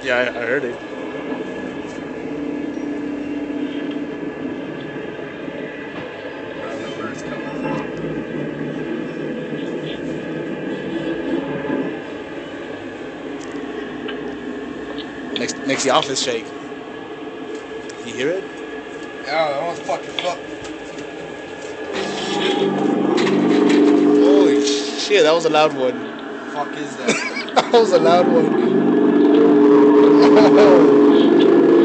Yeah, I heard it. I don't know where it's coming from. Makes the office shake. You hear it? Yeah, I almost fucking fuck. Holy shit, that was a loud one. Fuck is that? That was a loud one. Oh.